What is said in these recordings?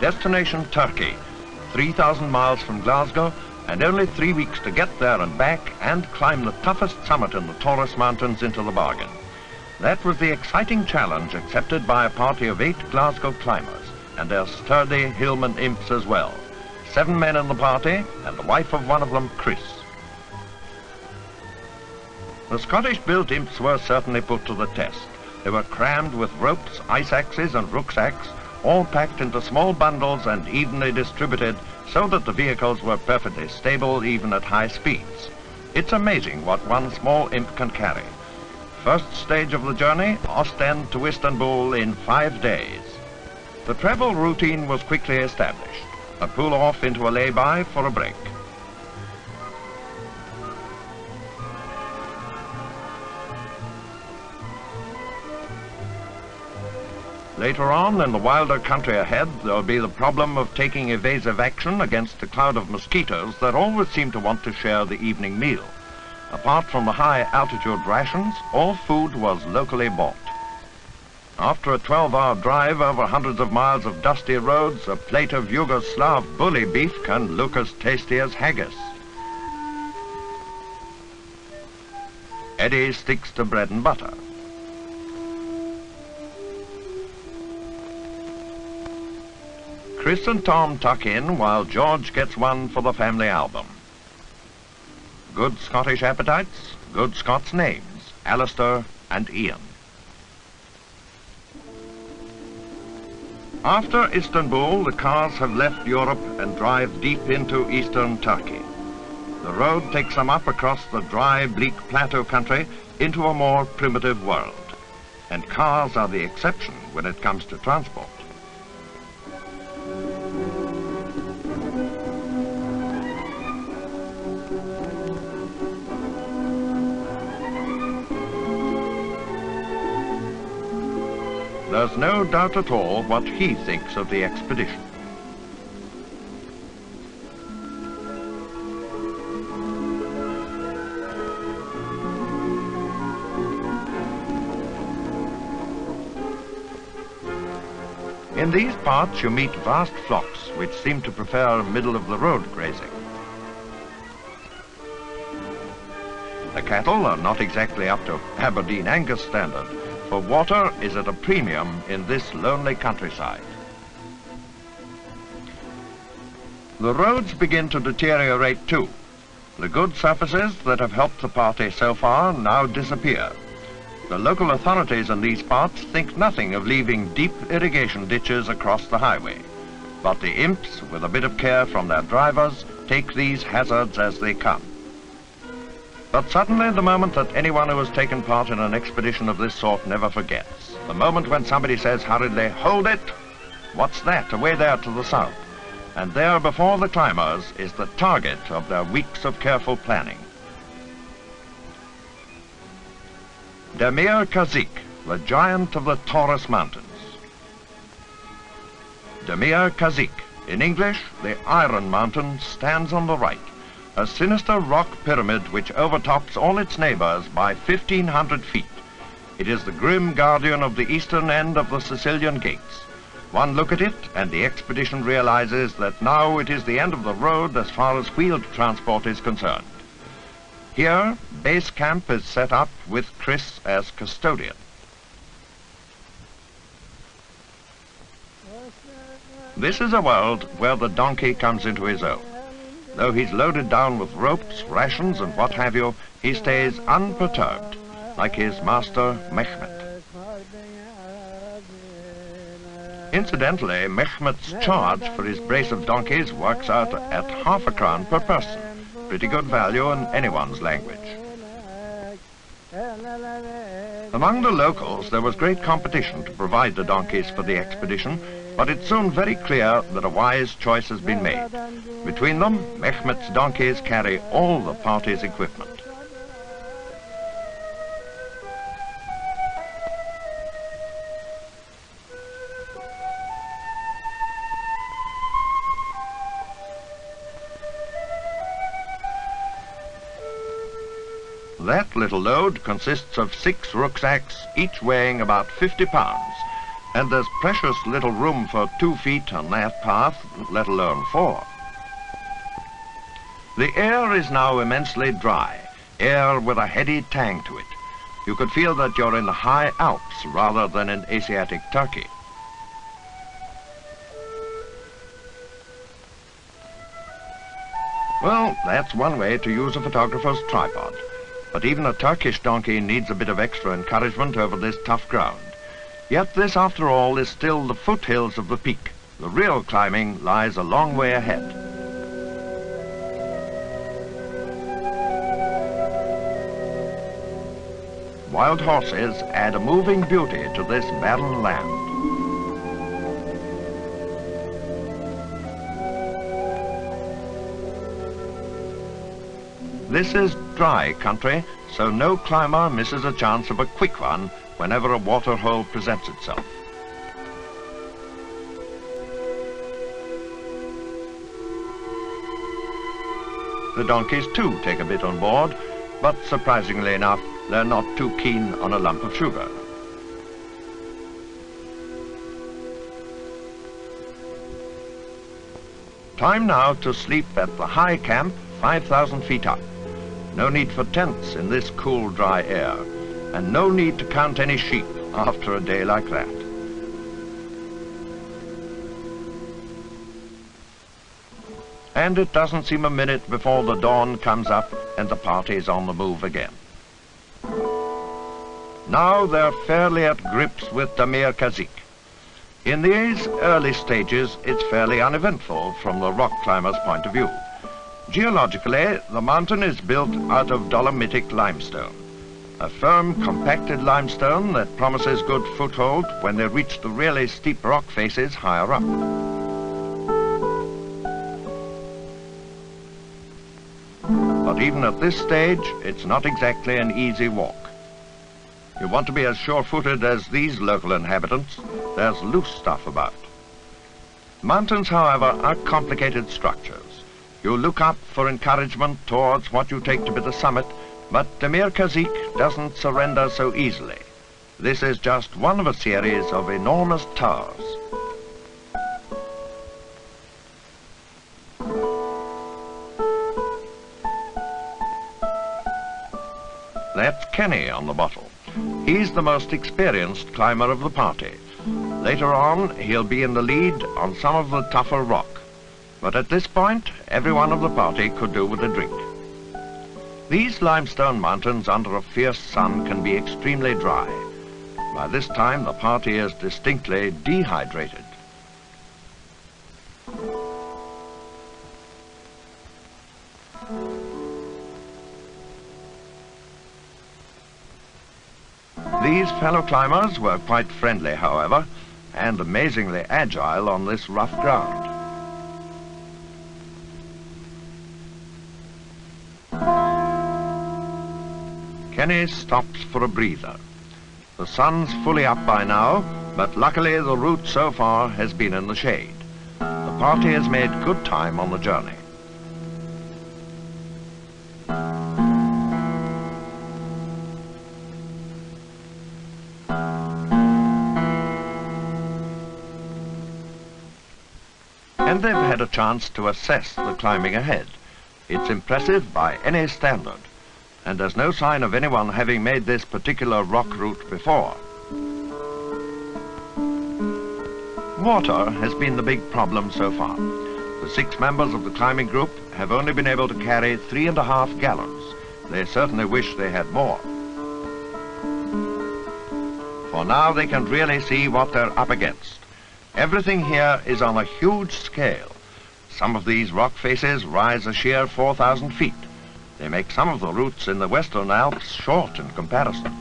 Destination Turkey, 3,000 miles from Glasgow, and only 3 weeks to get there and back and climb the toughest summit in the Taurus Mountains into the bargain. That was the exciting challenge accepted by a party of 8 Glasgow climbers and their sturdy Hillman Imps as well. 7 men in the party and the wife of one of them, Chris. The Scottish-built Imps were certainly put to the test. They were crammed with ropes, ice axes and rucksacks, all packed into small bundles and evenly distributed so that the vehicles were perfectly stable even at high speeds. It's amazing what one small Imp can carry. First stage of the journey, Ostend to Istanbul in 5 days. The travel routine was quickly established. A pull off into a lay-by for a break. Later on, in the wilder country ahead, there'll be the problem of taking evasive action against a cloud of mosquitoes that always seem to want to share the evening meal. Apart from the high-altitude rations, all food was locally bought. After a 12-hour drive over hundreds of miles of dusty roads, a plate of Yugoslav bully beef can look as tasty as haggis. Eddie sticks to bread and butter. Chris and Tom tuck in while George gets one for the family album. Good Scottish appetites, good Scots names, Alistair and Ian. After Istanbul, the cars have left Europe and drive deep into eastern Turkey. The road takes them up across the dry, bleak plateau country into a more primitive world. And cars are the exception when it comes to transport. There's no doubt at all what he thinks of the expedition. In these parts you meet vast flocks which seem to prefer middle-of-the-road grazing. The cattle are not exactly up to Aberdeen Angus standard, for water is at a premium in this lonely countryside. The roads begin to deteriorate too. The good surfaces that have helped the party so far now disappear. The local authorities in these parts think nothing of leaving deep irrigation ditches across the highway. But the Imps, with a bit of care from their drivers, take these hazards as they come. But suddenly, the moment that anyone who has taken part in an expedition of this sort never forgets. The moment when somebody says hurriedly, "Hold it! What's that away there to the south?" And there before the climbers is the target of their weeks of careful planning. Demir Kazik, the giant of the Taurus Mountains. Demir Kazik, in English, the Iron Mountain, stands on the right. A sinister rock pyramid which overtops all its neighbors by 1,500 feet. It is the grim guardian of the eastern end of the Sicilian Gates. One look at it and the expedition realizes that now it is the end of the road as far as wheeled transport is concerned. Here, base camp is set up with Chris as custodian. This is a world where the donkey comes into his own. Though he's loaded down with ropes, rations, and what have you, he stays unperturbed, like his master, Mehmet. Incidentally, Mehmet's charge for his brace of donkeys works out at half a crown per person. Pretty good value in anyone's language. Among the locals, there was great competition to provide the donkeys for the expedition, but it's soon very clear that a wise choice has been made. Between them, Mehmet's donkeys carry all the party's equipment. That little load consists of 6 rucksacks, each weighing about 50 pounds, and there's precious little room for 2 feet on that path, let alone 4. The air is now immensely dry, air with a heady tang to it. You could feel that you're in the high Alps rather than in Asiatic Turkey. Well, that's one way to use a photographer's tripod. But even a Turkish donkey needs a bit of extra encouragement over this tough ground. Yet this, after all, is still the foothills of the peak. The real climbing lies a long way ahead. Wild horses add a moving beauty to this barren land. This is dry country, so no climber misses a chance of a quick one whenever a water hole presents itself. The donkeys too take a bit on board, but surprisingly enough, they're not too keen on a lump of sugar. Time now to sleep at the high camp, 5,000 feet up. No need for tents in this cool, dry air, and no need to count any sheep after a day like that. And it doesn't seem a minute before the dawn comes up and the party's on the move again. Now they're fairly at grips with Demir Kazik. In these early stages, it's fairly uneventful from the rock climber's point of view. Geologically, the mountain is built out of dolomitic limestone, a firm, compacted limestone that promises good foothold when they reach the really steep rock faces higher up. But even at this stage, it's not exactly an easy walk. You want to be as sure-footed as these local inhabitants. There's loose stuff about. Mountains, however, are complicated structures. You look up for encouragement towards what you take to be the summit, but Demir Kazik doesn't surrender so easily. This is just one of a series of enormous towers. That's Kenny on the bottle. He's the most experienced climber of the party. Later on, he'll be in the lead on some of the tougher rock. But at this point, every one of the party could do with a drink. These limestone mountains under a fierce sun can be extremely dry. By this time, the party is distinctly dehydrated. These fellow climbers were quite friendly, however, and amazingly agile on this rough ground. Kenny stops for a breather. The sun's fully up by now, but luckily the route so far has been in the shade. The party has made good time on the journey. And they've had a chance to assess the climbing ahead. It's impressive by any standard, and there's no sign of anyone having made this particular rock route before. Water has been the big problem so far. The 6 members of the climbing group have only been able to carry 3.5 gallons. They certainly wish they had more. For now they can really see what they're up against. Everything here is on a huge scale. Some of these rock faces rise a sheer 4,000 feet. They make some of the routes in the Western Alps short in comparison.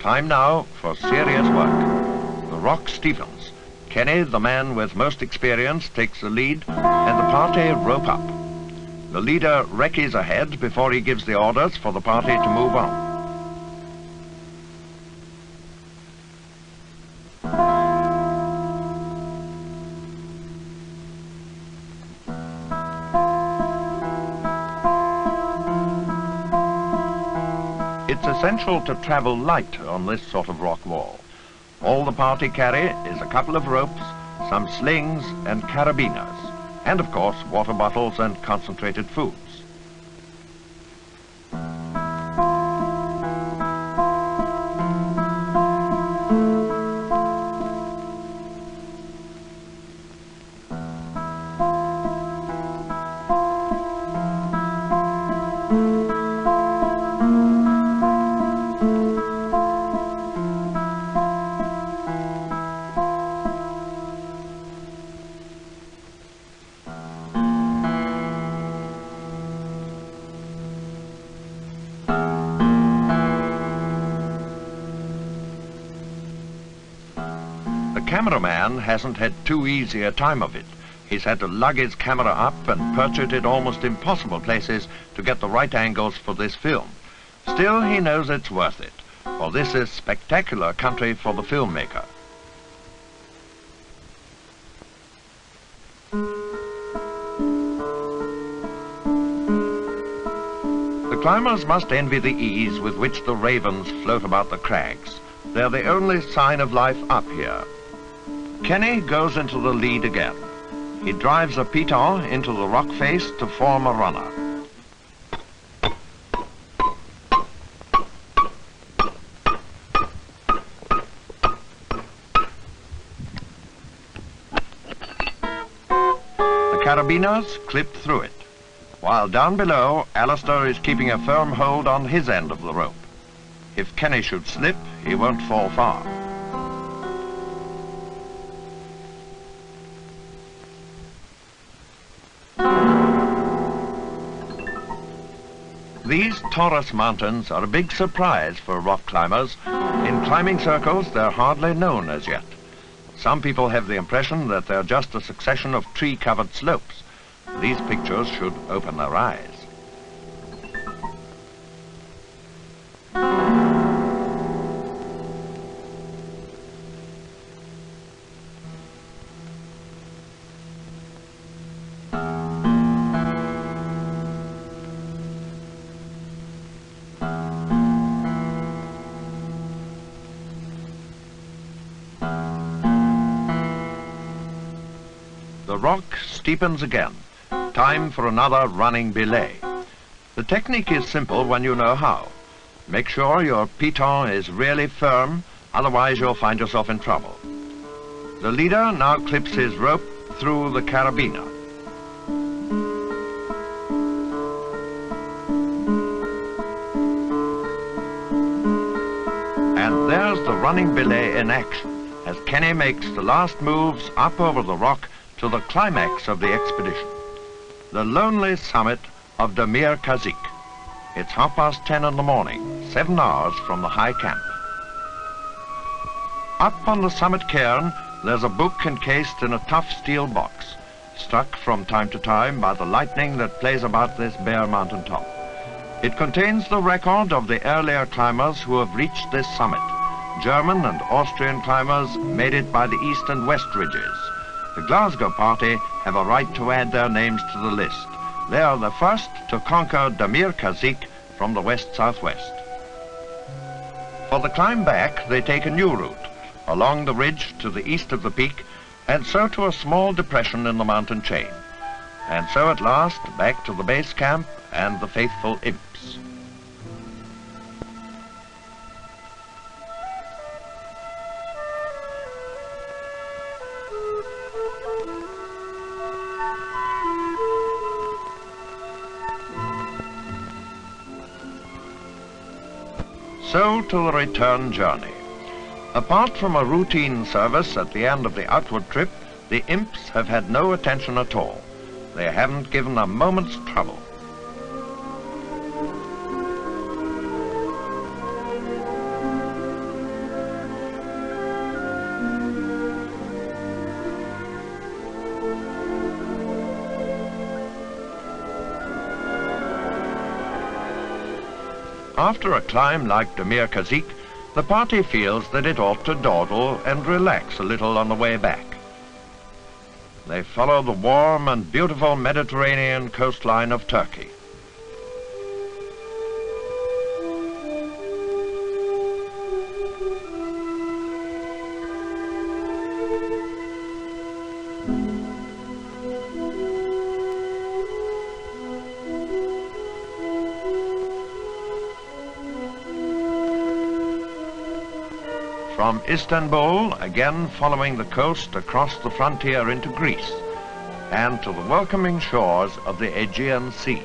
Time now for serious work. The rock steepens. Kenny, the man with most experience, takes the lead, and the party rope up. The leader recce's ahead before he gives the orders for the party to move on. It's essential to travel light on this sort of rock wall. All the party carry is a couple of ropes, some slings and carabiners, and of course water bottles and concentrated foods. The cameraman hasn't had too easy a time of it. He's had to lug his camera up and perch it at almost impossible places to get the right angles for this film. Still, he knows it's worth it, for this is spectacular country for the filmmaker. The climbers must envy the ease with which the ravens float about the crags. They're the only sign of life up here. Kenny goes into the lead again. He drives a piton into the rock face to form a runner. The carabiners clip through it, while down below, Alistair is keeping a firm hold on his end of the rope. If Kenny should slip, he won't fall far. These Taurus mountains are a big surprise for rock climbers. In climbing circles, they're hardly known as yet. Some people have the impression that they're just a succession of tree-covered slopes. These pictures should open their eyes. The rock steepens again. Time for another running belay. The technique is simple when you know how. Make sure your piton is really firm, otherwise you'll find yourself in trouble. The leader now clips his rope through the carabiner. And there's the running belay in action, as Kenny makes the last moves up over the rock to the climax of the expedition, the lonely summit of Demir, Kazik. It's 10:30 in the morning, 7 hours from the high camp. Up on the summit cairn, there's a book encased in a tough steel box, struck from time to time by the lightning that plays about this bare mountain top. It contains the record of the earlier climbers who have reached this summit. German and Austrian climbers made it by the east and west ridges. The Glasgow party have a right to add their names to the list. They are the first to conquer Demir Kazik from the west-southwest. For the climb back, they take a new route, along the ridge to the east of the peak, and so to a small depression in the mountain chain. And so at last, back to the base camp and the faithful imps. So to the return journey. Apart from a routine service at the end of the outward trip, the imps have had no attention at all. They haven't given a moment's trouble. After a climb like Demir Kazik, the party feels that it ought to dawdle and relax a little on the way back. They follow the warm and beautiful Mediterranean coastline of Turkey. From Istanbul, again following the coast across the frontier into Greece and to the welcoming shores of the Aegean Sea.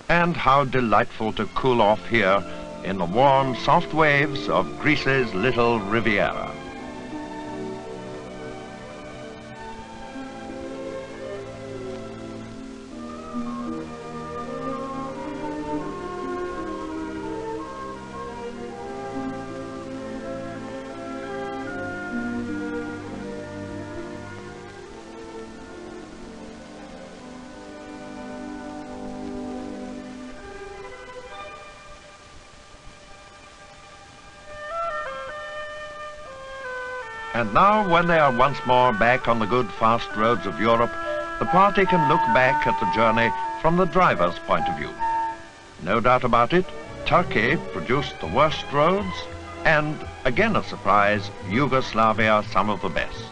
And how delightful to cool off here in the warm, soft waves of Greece's little Riviera. And now, when they are once more back on the good, fast roads of Europe, the party can look back at the journey from the driver's point of view. No doubt about it, Turkey produced the worst roads, and, again a surprise, Yugoslavia some of the best.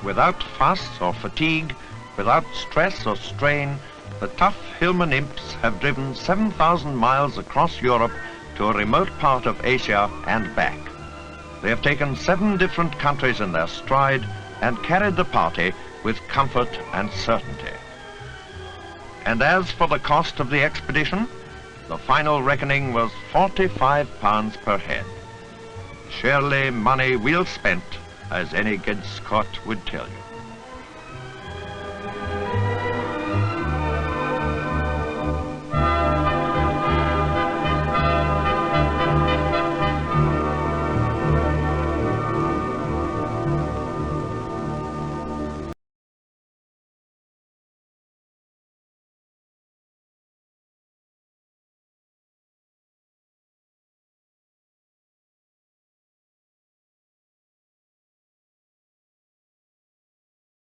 Without fuss or fatigue, without stress or strain, the tough Hillman Imps have driven 7,000 miles across Europe to a remote part of Asia and back. They have taken 7 different countries in their stride and carried the party with comfort and certainty. And as for the cost of the expedition, the final reckoning was £45 per head. Surely money well spent, as any good Scot would tell you.